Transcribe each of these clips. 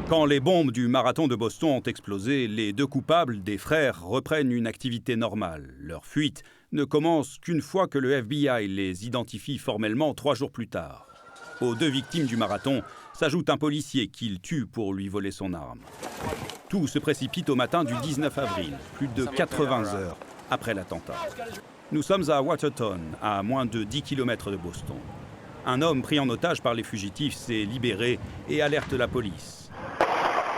Quand les bombes du marathon de Boston ont explosé, les deux coupables, des frères, reprennent une activité normale. Leur fuite ne commence qu'une fois que le FBI les identifie formellement 3 jours plus tard. Aux 2 victimes du marathon s'ajoute un policier qu'il tue pour lui voler son arme. Tout se précipite au matin du 19 avril, plus de 80 heures après l'attentat. Nous sommes à Watertown, à moins de 10 km de Boston. Un homme pris en otage par les fugitifs s'est libéré et alerte la police.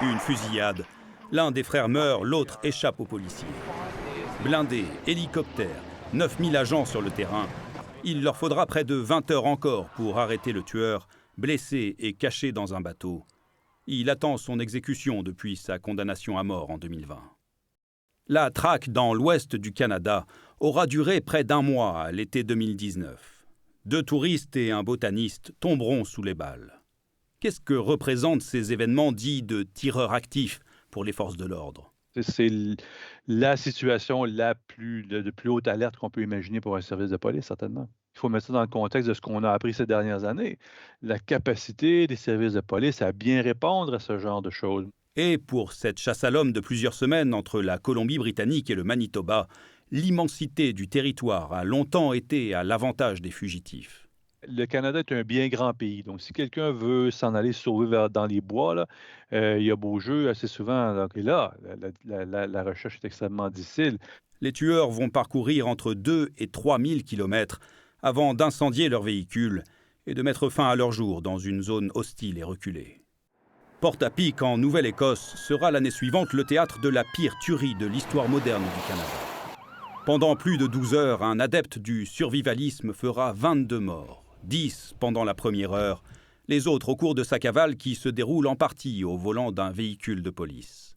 Une fusillade. L'un des frères meurt, l'autre échappe aux policiers. Blindés, hélicoptères, 9000 agents sur le terrain. Il leur faudra près de 20 heures encore pour arrêter le tueur, blessé et caché dans un bateau. Il attend son exécution depuis sa condamnation à mort en 2020. La traque dans l'ouest du Canada aura duré près d'1 mois à l'été 2019. 2 touristes et un botaniste tomberont sous les balles. Qu'est-ce que représentent ces événements dits de tireurs actifs pour les forces de l'ordre? C'est la situation de plus haute alerte qu'on peut imaginer pour un service de police, certainement. Il faut mettre ça dans le contexte de ce qu'on a appris ces dernières années. La capacité des services de police à bien répondre à ce genre de choses. Et pour cette chasse à l'homme de plusieurs semaines entre la Colombie-Britannique et le Manitoba, l'immensité du territoire a longtemps été à l'avantage des fugitifs. Le Canada est un bien grand pays. Donc, si quelqu'un veut s'en aller se sauver dans les bois, là, il y a beau jeu assez souvent. Donc, et là, la recherche est extrêmement difficile. Les tueurs vont parcourir entre 2 et 3 000 kilomètres avant d'incendier leur véhicule et de mettre fin à leur jour dans une zone hostile et reculée. Porte-à-Pique, en Nouvelle-Écosse, sera l'année suivante le théâtre de la pire tuerie de l'histoire moderne du Canada. Pendant plus de 12 heures, un adepte du survivalisme fera 22 morts, 10 pendant la première heure, les autres au cours de sa cavale qui se déroule en partie au volant d'un véhicule de police.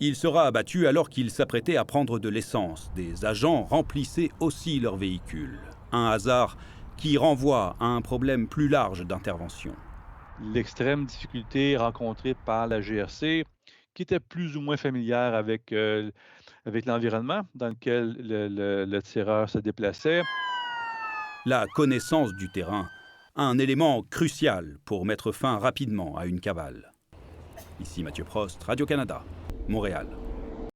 Il sera abattu alors qu'il s'apprêtait à prendre de l'essence. Des agents remplissaient aussi leur véhicule. Un hasard qui renvoie à un problème plus large d'intervention. L'extrême difficulté rencontrée par la GRC, qui était plus ou moins familière avec l'environnement dans lequel le tireur se déplaçait. La connaissance du terrain, un élément crucial pour mettre fin rapidement à une cavale. Ici Mathieu Prost, Radio-Canada, Montréal.